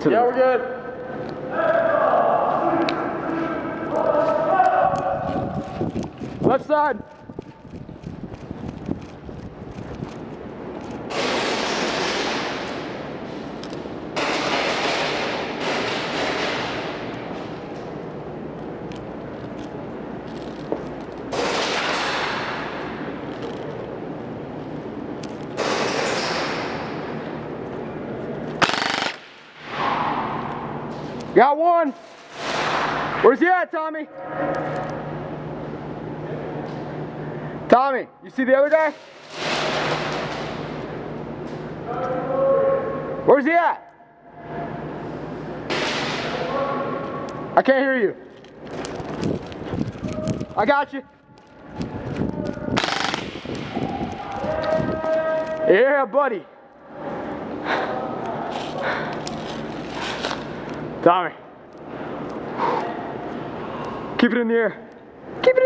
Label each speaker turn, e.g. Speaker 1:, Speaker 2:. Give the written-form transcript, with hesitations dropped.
Speaker 1: Yeah, we're good. Left side. Got one. Where's he at, Tommy? Tommy, you see the other guy? Where's he at? I can't hear you. I got you. Yeah, buddy. Tommy. Keep it in the air. Keep it